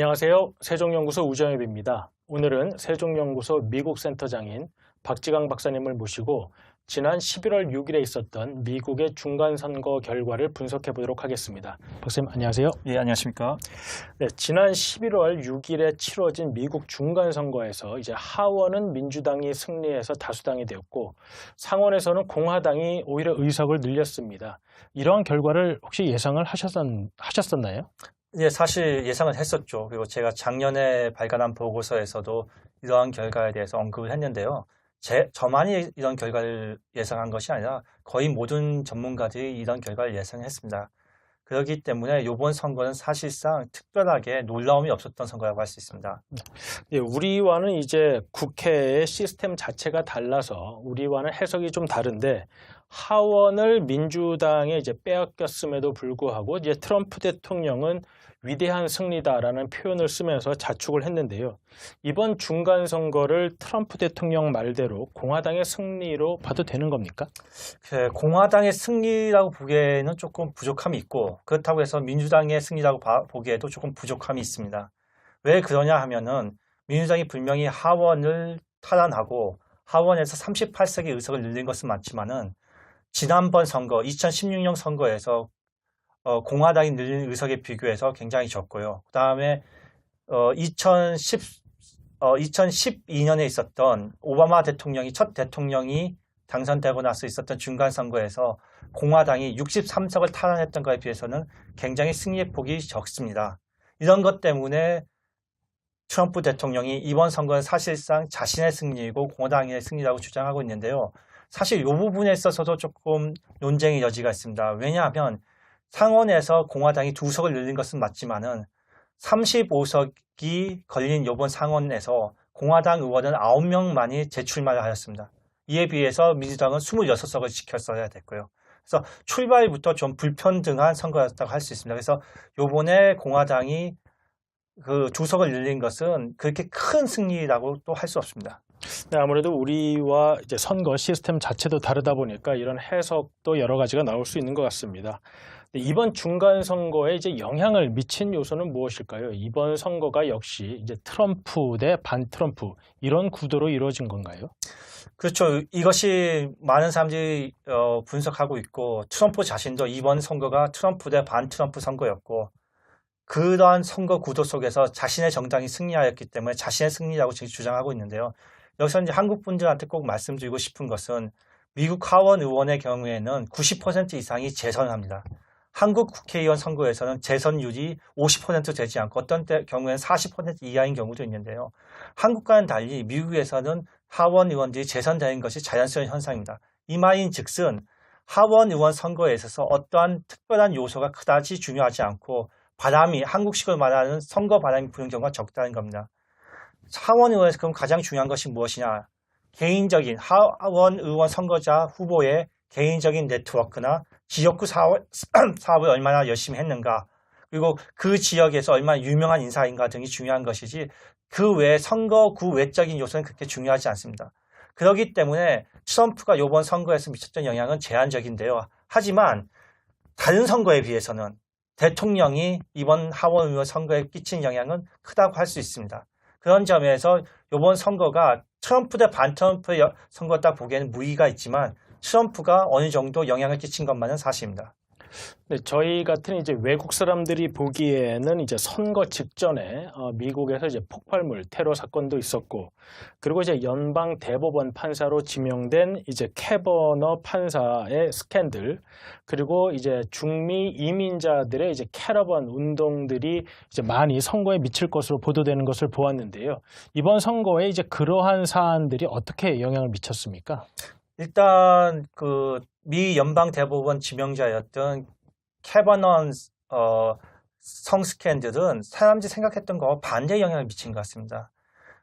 안녕하세요. 세종연구소 우정엽입니다. 오늘은 세종연구소 미국센터장인 박지강 박사님을 모시고 지난 11월 6일에 있었던 미국의 중간선거 결과를 분석해 보도록 하겠습니다. 박사님 안녕하세요. 예, 안녕하십니까. 네, 지난 11월 6일에 치러진 미국 중간선거에서 이제 하원은 민주당이 승리해서 다수당이 되었고 상원에서는 공화당이 오히려 의석을 늘렸습니다. 이러한 결과를 혹시 예상을 하셨었나요? 예, 사실 예상을 했었죠. 그리고 제가 작년에 발간한 보고서에서도 이러한 결과에 대해서 언급을 했는데요. 저만이 이런 결과를 예상한 것이 아니라 거의 모든 전문가들이 이런 결과를 예상했습니다. 그렇기 때문에 이번 선거는 사실상 특별하게 놀라움이 없었던 선거라고 할 수 있습니다. 예, 우리와는 이제 국회의 시스템 자체가 달라서 우리와는 해석이 좀 다른데 하원을 민주당에 이제 빼앗겼음에도 불구하고 이제 트럼프 대통령은 위대한 승리다라는 표현을 쓰면서 자축을 했는데요. 이번 중간 선거를 트럼프 대통령 말대로 공화당의 승리로 봐도 되는 겁니까? 공화당의 승리라고 보기에는 조금 부족함이 있고 그렇다고 해서 민주당의 승리라고 보기에도 조금 부족함이 있습니다. 왜 그러냐 하면은 민주당이 분명히 하원을 탈환하고 하원에서 38석의 의석을 늘린 것은 맞지만은 지난번 선거 2016년 선거에서 공화당이 늘린 의석에 비교해서 굉장히 적고요. 그 다음에 2012년에 있었던 오바마 대통령이 첫 대통령이 당선되고 나서 있었던 중간선거에서 공화당이 63석을 탈환했던 것에 비해서는 굉장히 승리의 폭이 적습니다. 이런 것 때문에 트럼프 대통령이 이번 선거는 사실상 자신의 승리이고 공화당의 승리라고 주장하고 있는데요. 사실 이 부분에 있어서도 조금 논쟁의 여지가 있습니다. 왜냐하면 상원에서 공화당이 2석을 늘린 것은 맞지만은 35석이 걸린 이번 상원에서 공화당 의원은 9명만이 재출마를 하였습니다. 이에 비해서 민주당은 26석을 지켰어야 됐고요. 그래서 출발부터 좀 불평등한 선거였다고 할 수 있습니다. 그래서 이번에 공화당이 그 2석을 늘린 것은 그렇게 큰 승리라고 또 할 수 없습니다. 네, 아무래도 우리와 이제 선거 시스템 자체도 다르다 보니까 이런 해석도 여러 가지가 나올 수 있는 것 같습니다. 이번 중간 선거에 이제 영향을 미친 요소는 무엇일까요? 이번 선거가 역시 이제 트럼프 대 반트럼프 이런 구도로 이루어진 건가요? 그렇죠. 이것이 많은 사람들이 분석하고 있고 트럼프 자신도 이번 선거가 트럼프 대 반트럼프 선거였고 그러한 선거 구도 속에서 자신의 정당이 승리하였기 때문에 자신의 승리라고 지금 주장하고 있는데요. 여기서 이제 한국 분들한테 꼭 말씀드리고 싶은 것은 미국 하원 의원의 경우에는 90% 이상이 재선을 합니다. 한국 국회의원 선거에서는 재선율이 50% 되지 않고 어떤 경우에는 40% 이하인 경우도 있는데요. 한국과는 달리 미국에서는 하원 의원들이 재선되는 것이 자연스러운 현상입니다. 이 말인 즉슨 하원 의원 선거에 있어서 어떠한 특별한 요소가 그다지 중요하지 않고 바람이 한국식으로 말하는 선거 바람이 부는 경우가 적다는 겁니다. 하원 의원에서 그럼 가장 중요한 것이 무엇이냐? 개인적인 하원 의원 선거자 후보의 개인적인 네트워크나 지역구 사업을 얼마나 열심히 했는가, 그리고 그 지역에서 얼마나 유명한 인사인가 등이 중요한 것이지 그 외 선거구 외적인 요소는 그렇게 중요하지 않습니다. 그렇기 때문에 트럼프가 이번 선거에서 미쳤던 영향은 제한적인데요. 하지만 다른 선거에 비해서는 대통령이 이번 하원 의원 선거에 끼친 영향은 크다고 할 수 있습니다. 그런 점에서 이번 선거가 트럼프 대 반트럼프 선거다 보기에는 무의가 있지만 트럼프가 어느 정도 영향을 끼친 것만은 사실입니다. 네, 저희 같은 이제 외국 사람들이 보기에는 이제 선거 직전에 미국에서 이제 폭발물 테러 사건도 있었고, 그리고 이제 연방 대법원 판사로 지명된 이제 캐버너 판사의 스캔들, 그리고 이제 중미 이민자들의 이제 캐러번 운동들이 이제 많이 선거에 미칠 것으로 보도되는 것을 보았는데요. 이번 선거에 이제 그러한 사안들이 어떻게 영향을 미쳤습니까? 일단 그 미 연방 대법원 지명자였던 캐버넌 성 스캔들은 사람들이 생각했던 거와 반대 영향을 미친 것 같습니다.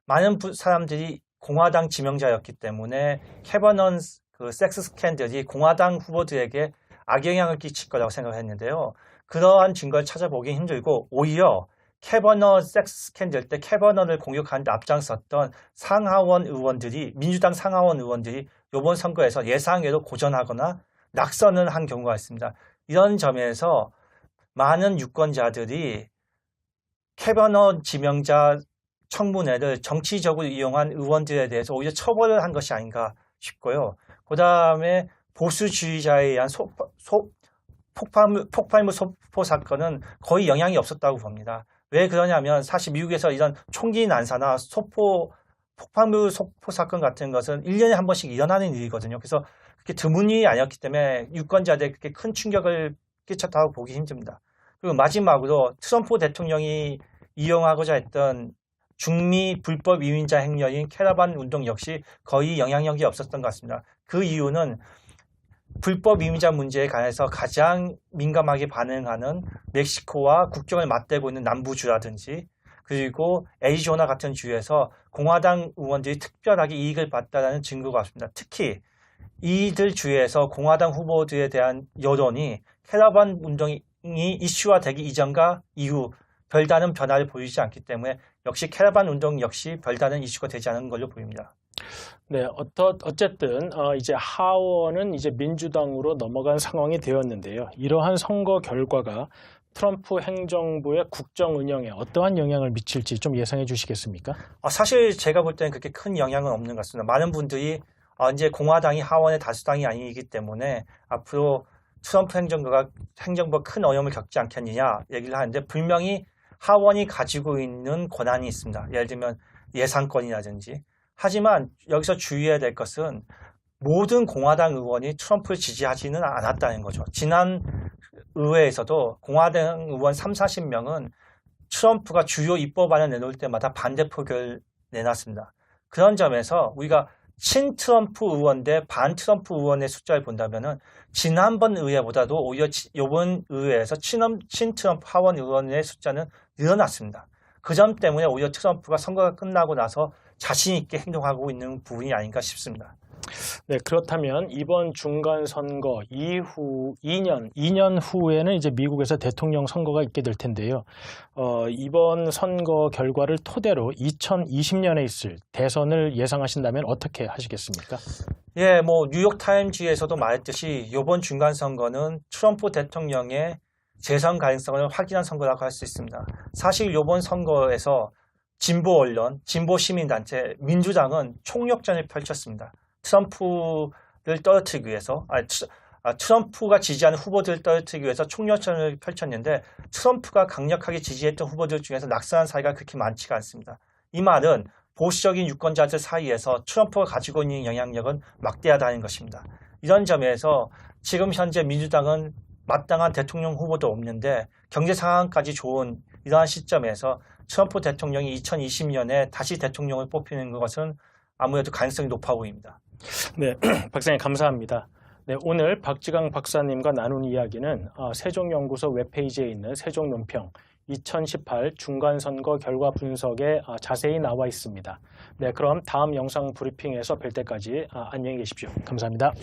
많은 사람들이 공화당 지명자였기 때문에 캐버넌 그 섹스 스캔들이 공화당 후보들에게 악영향을 끼칠 거라고 생각했는데요. 그러한 증거를 찾아보기 힘들고 오히려 캐버너 섹스 스캔들 때 캐버너를 공격하는 데 앞장섰던 상하원 의원들이 민주당 상하원 의원들이 이번 선거에서 예상외로 고전하거나 낙선을 한 경우가 있습니다. 이런 점에서 많은 유권자들이 캐버넌 지명자 청문회를 정치적으로 이용한 의원들에 대해서 오히려 처벌을 한 것이 아닌가 싶고요. 그 다음에 보수주의자에 의한 폭발물 소포 사건은 거의 영향이 없었다고 봅니다. 왜 그러냐면 사실 미국에서 이런 총기 난사나 폭발물 소포 사건 같은 것은 1년에 한 번씩 일어나는 일이거든요. 그래서 그렇게 드문 일이 아니었기 때문에 유권자들에게 그렇게 큰 충격을 끼쳤다고 보기 힘듭니다. 그리고 마지막으로 트럼프 대통령이 이용하고자 했던 중미 불법 이민자 행렬인 캐러반 운동 역시 거의 영향력이 없었던 것 같습니다. 그 이유는 불법 이민자 문제에 관해서 가장 민감하게 반응하는 멕시코와 국경을 맞대고 있는 남부주라든지 그리고 애리조나 같은 주에서 공화당 의원들이 특별하게 이익을 봤다는 증거가 없습니다. 특히 이들 주에서 공화당 후보들에 대한 여론이 캐러반 운동이 이슈화되기 이전과 이후 별다른 변화를 보이지 않기 때문에 역시 캐러반 운동 역시 별다른 이슈가 되지 않은 걸로 보입니다. 네, 어쨌든 이제 하원은 이제 민주당으로 넘어간 상황이 되었는데요. 이러한 선거 결과가 트럼프 행정부의 국정 운영에 어떠한 영향을 미칠지 좀 예상해 주시겠습니까? 사실 제가 볼 때는 그렇게 큰 영향은 없는 것 같습니다. 많은 분들이 이제 공화당이 하원의 다수당이 아니기 때문에 앞으로 트럼프 행정부가 큰 어려움을 겪지 않겠느냐 얘기를 하는데 분명히 하원이 가지고 있는 권한이 있습니다. 예를 들면 예산권이라든지. 하지만 여기서 주의해야 될 것은 모든 공화당 의원이 트럼프를 지지하지는 않았다는 거죠. 지난 의회에서도 공화당 의원 30-40명은 트럼프가 주요 입법안을 내놓을 때마다 반대 표결을 내놨습니다. 그런 점에서 우리가 친트럼프 의원 대 반트럼프 의원의 숫자를 본다면은 지난번 의회보다도 오히려 이번 의회에서 친트럼프 하원 의원의 숫자는 늘어났습니다. 그 점 때문에 오히려 트럼프가 선거가 끝나고 나서 자신 있게 행동하고 있는 부분이 아닌가 싶습니다. 네, 그렇다면 이번 중간 선거 이후 2년 후에는 이제 미국에서 대통령 선거가 있게 될 텐데요. 이번 선거 결과를 토대로 2020년에 있을 대선을 예상하신다면 어떻게 하시겠습니까? 예, 뭐 뉴욕 타임즈에서도 말했듯이 이번 중간 선거는 트럼프 대통령의 재선 가능성을 확인한 선거라고 할 수 있습니다. 사실 이번 선거에서 진보 언론, 진보 시민단체, 민주당은 총력전을 펼쳤습니다. 트럼프를 떨어뜨리기 위해서, 트럼프가 지지하는 후보들을 떨어뜨리기 위해서 총력전을 펼쳤는데 트럼프가 강력하게 지지했던 후보들 중에서 낙선한 사례가 그렇게 많지가 않습니다. 이 말은 보수적인 유권자들 사이에서 트럼프가 가지고 있는 영향력은 막대하다는 것입니다. 이런 점에서 지금 현재 민주당은 마땅한 대통령 후보도 없는데 경제 상황까지 좋은 이러한 시점에서 트럼프 대통령이 2020년에 다시 대통령을 뽑히는 것은 아무래도 가능성이 높아 보입니다. 네, 박사님 감사합니다. 네, 오늘 박지강 박사님과 나눈 이야기는 세종연구소 웹페이지에 있는 세종논평 2018 중간선거 결과 분석에 자세히 나와 있습니다. 네, 그럼 다음 영상 브리핑에서 뵐 때까지 안녕히 계십시오. 감사합니다.